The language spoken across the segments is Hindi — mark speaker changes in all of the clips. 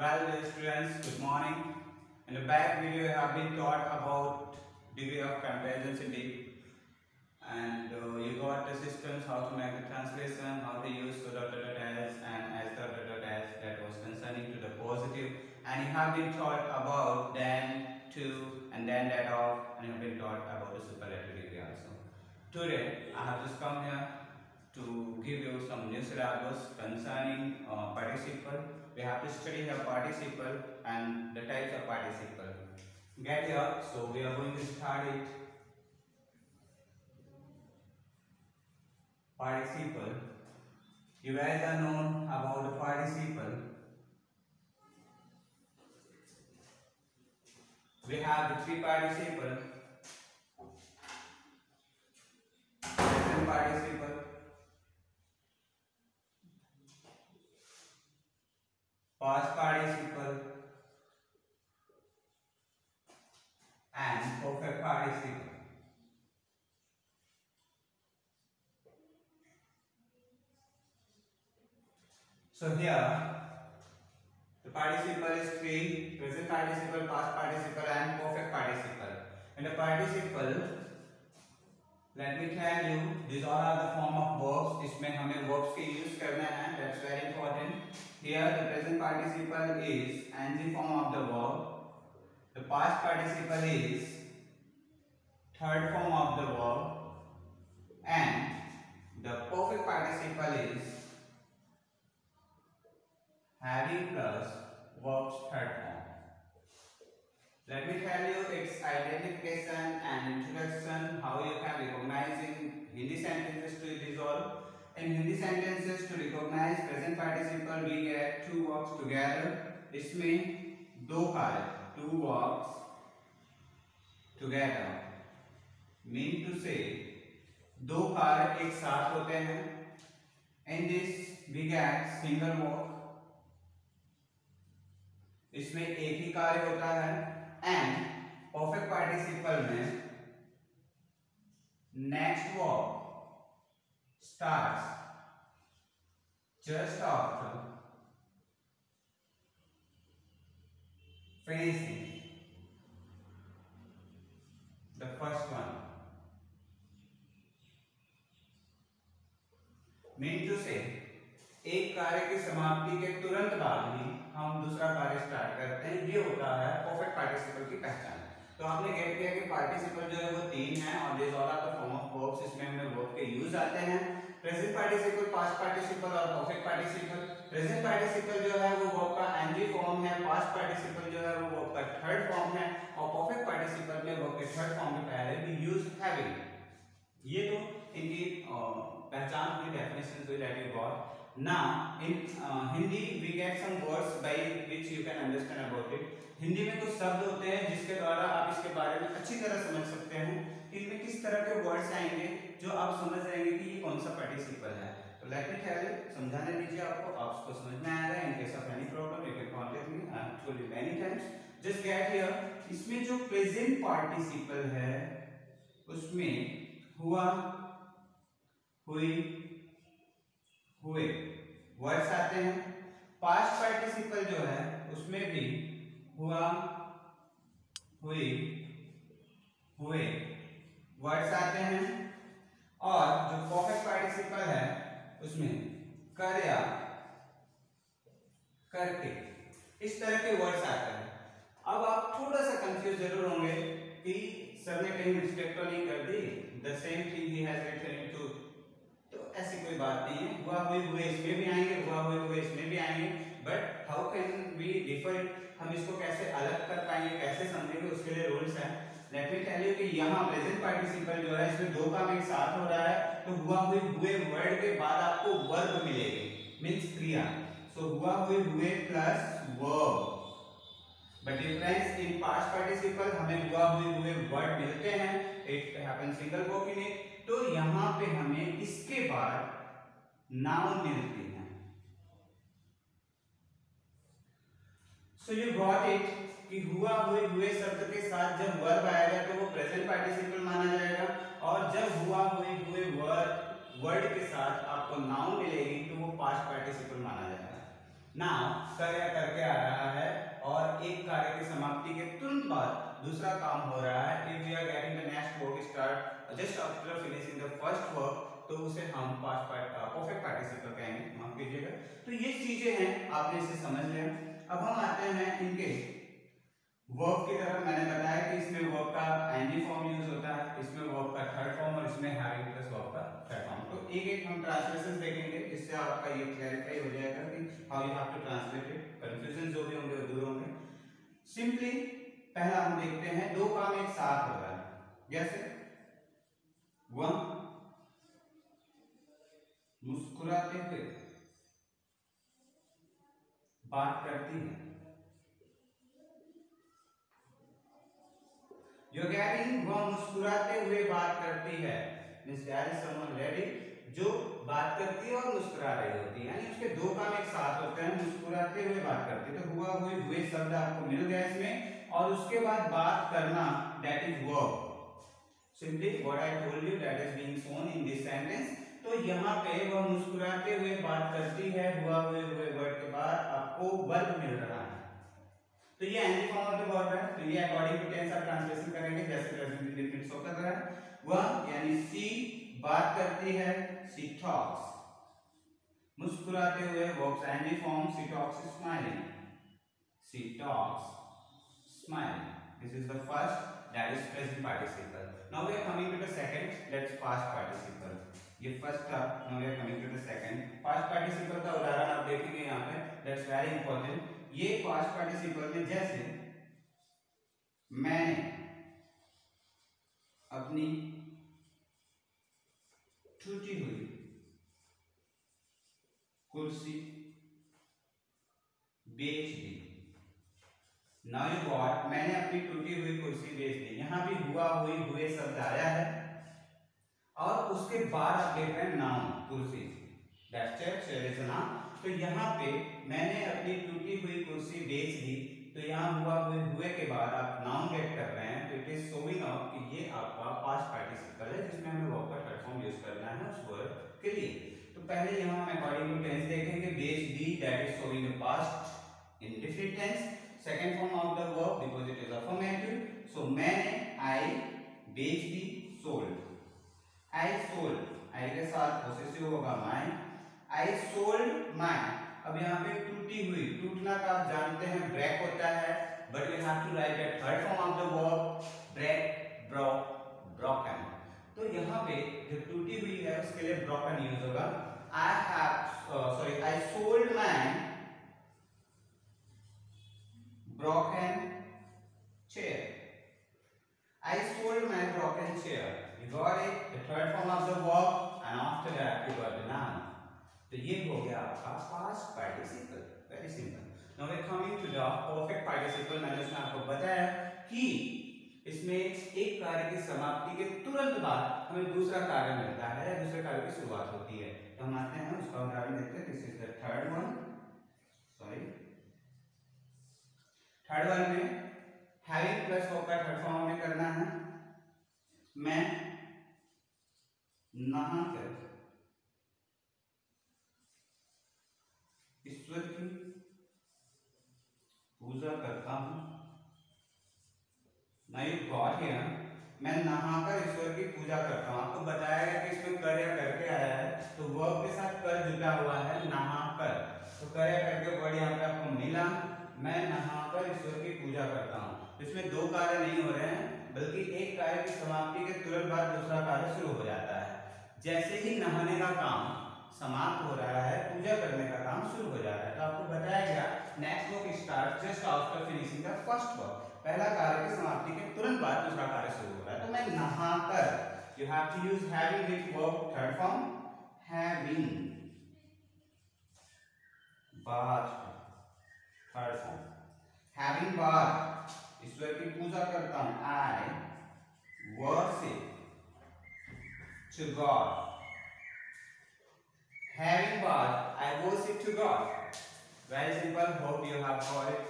Speaker 1: Well, dear students, good morning. In the back video, I have been taught about degree of comparison and you got the systems, how to make the translation, how to use the .s and as .s that was concerning to the positive, and you have been taught about then, to, and then that of, and you have been taught about the superlative degree also. Today, I have just come here to give you some new syllabus concerning participle. We have to study the participle and the types of participle. Get here, so we are going to start it. Participle. You guys are known about the participle. We have the three participle. Present participle, past participle, and perfect participle. So here the participle is three: present participle, past participle, and perfect participle. And the participle, let me tell you, these all are the form of verbs. इसमें हमें verbs के use करना है. That's very important. Here the present participle is ing form of the verb. The past participle is third form of the verb, and the perfect participle is having plus verb's third form. Let me tell you its identification and introduction, how you can recognize in Hindi sentences to resolve. In Hindi sentences to recognize present participle we get two verbs together. इसमें दो कार्य, two verbs together, mean to say दो कार्य एक साथ होते हैं. In this we get single verb. इसमें एक ही कार्य होता है. एंड परफेक्ट पार्टिसिपल में next verb starts just after finishing the first one. Mean to say एक कार्य की समाप्ति के तुरंत बाद ही हम दूसरा कार्य स्टार्ट करते हैं. ये होता है परफेक्ट पार्टिसिपल की पहचान. तो आपने गेट किया कि पार्टिसिपल जो है वो तीन है और this all are the form of verbs. इसमें हमें वर्ब के यूज आते हैं. प्रेजेंट पार्टिसिपल, पास्ट पार्टिसिपल और परफेक्ट पार्टिसिपल. प्रेजेंट पार्टिसिपल जो है वो वर्ब का एनजी फॉर्म है. पास्ट पार्टिसिपल जो है वो वर्ब का थर्ड फॉर्म है और परफेक्ट पार्टिसिपल में वर्ब के थर्ड फॉर्म के पहले भी यूज हैविंग. ये तो इनकी पहचान हुई, डेफिनेशन हुई that you got. Now in Hindi we get some words by which you can understand about it. Hindi में कुछ शब्द होते हैं जिसके द्वारा आप इसके बारे में अच्छी तरह समझ सकते हैं. इनमें किस तरह के वर्ड्स आएंगे जो आप समझ जाएंगे कि ये कौन सा पार्टिसिपल है. तो लेट मी टेल यू, समझाने दीजिए आपको, आपको समझ में आएगा. In case of any problem you can contact me. I have told you many times. Just get here. इसमें जो प्रेजेंट पार्टिसिपल है उसमें हुआ, हुई, हुए वर्ड्स आते हैं. पास्ट पार्टिसिपल जो है उसमें भी हुआ, हुई, हुए वर्ड्स आते हैं. और जो परफेक्ट पार्टिसिपल है उसमें कर या करके इस तरह के वर्ड्स आते हैं. अब आप थोड़ा सा कंफ्यूज जरूर होंगे कि सर ने कहीं मिस्टेक तो नहीं कर दी. The same thing he has written into. ऐसी कोई बात नहीं है. हुआ, हुई, हुए इसमें भी आएंगे, हुआ, हुए, हुए इसमें भी आएंगे. But how can we differ it, हम इसको कैसे अलग कर पाएंगे, कैसे समझेंगे, उसके लिए रूल्स हैं. लेट मी टेल यू कि यहाँ प्रेजेंट पार्टिसिपल जो है इसमें दो काम एक साथ हो रहा है. तो हुआ, हुई, हुए वर्ड के बाद आपको वर्ब मिलेगी, मींस क्रिया. सो हुआ, हुई, हुए plus verb. But difference in past participle हमें हुआ, हुई, हुए वर्ड मिलते हैं. It happens single verb in it. तो यहां पे हमें इसके बाद नाउन मिलती है. सो यू गॉट इट कि हुआ, हुए, हुए शब्द के साथ जब वर्ब आएगा तो वो प्रेजेंट पार्टिसिपल माना जाएगा. और जब हुआ, हुए, हुए वर्ड के साथ आपको नाउन मिलेगी तो वो पास्ट पार्टिसिपल माना जाएगा. नाउ कर या करके आ रहा है बाद दूसरा काम हो रहा है, if we are getting the next work start just after finishing the first work, तो उसे हम परफेक्ट पार्टिसिपल कहेंगे, माफ कीजिएगा। तो ये चीजें हैं, आपने इसे समझ लिया। अब हम आते हैं इनके वर्ब की तरफ। मैंने बताया कि इसमें वर्ब का एनजी फॉर्म यूज होता है, इसमें वर्ब का थर्ड फॉर्म और इसमें हैविंग प्लस वर्ब का थर्ड फॉर्म। तो एक एक हम ट्रांसलेशन देखेंगे, इससे आपका ये क्लैरिफाई हो जाएगा कि how you have to translate it, confusion जो भी होंगे वो दूर होंगे। सिंपली पहला हम देखते हैं, दो काम एक साथ हो रहा है, जैसे वह मुस्कुराते हुए बात करती है। You're getting, वह मुस्कुराते हुए बात करती है, means there is someone lady जो बात करती है और मुस्कुरा रही होती है, यानी उसके दो काम एक साथ होते हैं, मुस्कुराते हुए बात करती है। तो हुआ हुई हुए शब्द आपको मिल गया इसमें, और उसके बाद बात करना, that is verb. Simply what I told you, that is being shown in this sentence. तो यहाँ पे वह मुस्कुराते हुए बात करती है, हुआ हुए वर्ड के बाद आपको वर्ब मिल रहा है, तो ये NG form of the verb है। तो ये अकॉर्डिंग टू टेंस आप ट्रांसलेशन करेंगे, जैसे प्रेजेंट इंडेफिनिट शो कर रहा है। वह यानी सी बात करती है, सी टॉक्स। मुस्कुराते हुए verb NG form, she talks smiling, she talks smiling. This is the first, that is present participle. Now we are coming to the second, that's past participle. ये फर्स्ट था, now we are coming to the second. Past participle का उदाहरण आप देखेंगे यहाँ पे, दैट्स वेरी इंपॉर्टेंट। ये पास्ट पार्टिसिपल में जैसे मैंने अपनी टूटी हुई कुर्सी बेच दी। नाउ यू गॉट, मैंने अपनी टूटी हुई कुर्सी बेच दी। यहां भी हुआ हुई हुए शब्द आया है, और उसके बाद आप देख रहे हैं नाउन, कुर्सी, that's it, there is a noun. तो यहाँ पे मैंने अपनी टूटी हुई कुर्सी बेच दी, तो यहाँ हुआ हुए के बाद आप नाउन गेट कर रहे हैं, तो इट इज शोइंग आउट कि ये आपका पास्ट पार्टिसिपल है, जिसमें हमें वर्ब का थर्ड फॉर्म यूज करना है उस वर्ब के लिए। तो पहले यहाँ हम अकॉर्डिंग टू टेंस देखेंगे, बेच दी, that is showing the past indefinite tense. Second form of the verb because it is affirmative, so मैंने, आई, बेच दी, सोल्ड। आई सोल्ड, आई के साथ पोसेसिव होगा माई, आई सोल्ड माई। अब यहाँ पे टूटी हुई, टूटना का आप जानते हैं ब्रेक होता है, but we have to write the third form of the verb, break, broke, broken. तो यहाँ पे जो टूटी हुई है उसके लिए ब्रोकन यूज होगा। I sold my broken chair. I sold my broken chair. You got it? The third form of the verb, and after that you got the noun. तो ये हो गया आपका past participle. Very simple. Now we are coming to the perfect participle. मैंने उसमें आपको बताया कि इसमें एक कार्य की समाप्ति के तुरंत बाद हमें दूसरा कार्य मिलता है, दूसरे कार्य की शुरुआत होती है। तो हम आते हैं उसका उदाहरण देखते हैं। This is the third one. Sorry. Third one में हैविंग प्लस वर्ब का थर्ड फॉर्म में करना है। मैं नहाकर ईश्वर की पूजा करता हूं। Now you got here, मैं नहाकर ईश्वर की पूजा करता हूं। आपको बताया गया कि इसमें कर या करके आया है, तो वर्ब के साथ कर जुटा हुआ है, नहाकर। तो कर या करके वर्ड यहाँ पे आपको मिला, मैं नहाकर ईश्वर की पूजा करता हूं। इसमें दो कार्य नहीं हो रहे हैं, बल्कि एक कार्य की समाप्ति के तुरंत बाद दूसरा कार्य शुरू हो जाता है। जैसे ही नहाने का काम समाप्त हो रहा है, पूजा करने का काम शुरू हो जाता है। तो आपको बताया गया next work start just after finishing the first work. पहला कार्य की समाप्ति के तुरंत बाद दूसरा कार्य शुरू हो रहा है। तो मैं नहाकर, you have to use having with verb third form, having, bath third form, having bath, ईश्वर की पूजा करता हूं, I worship to God. Having bath, I worship to God. Very simple. Hope you have got it.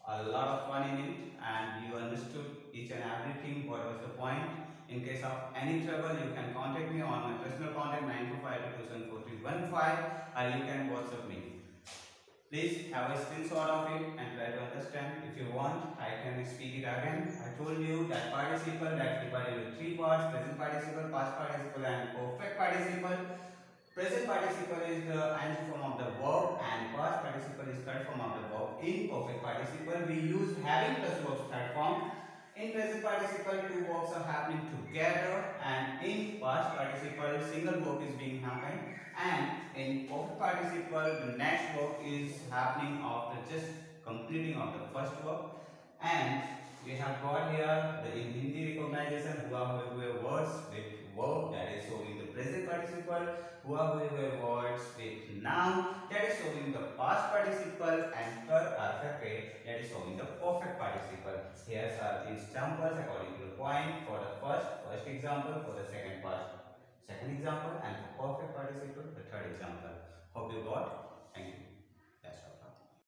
Speaker 1: A lot of fun in it, and you understood each and everything. What was the point? In case of any trouble, you can contact me on my personal contact 925-274-315, or you can WhatsApp me. Please have a screenshot of it and try to understand. If you want, I can speak it again. I told you that participle that's divided into three parts: present participle, past participle, and perfect participle. Present participle is the ing form of the verb, and past participle is third form of the verb. In perfect participle, we use having plus verbs third form. In present participle, two verbs are happening together, and in past participle, single verb is being happened, and in perfect participle, the next verb is happening after just completing of the first verb. And we have got here the in Hindi recognition hua hue words with verb that is showing the present participle, hua hue words with noun that is showing the past participle, and kar arthake that is showing the perfect participle. Here are the examples according to the point for the first example, for the second example, and for perfect participle the third example. Hope you got. Thank you.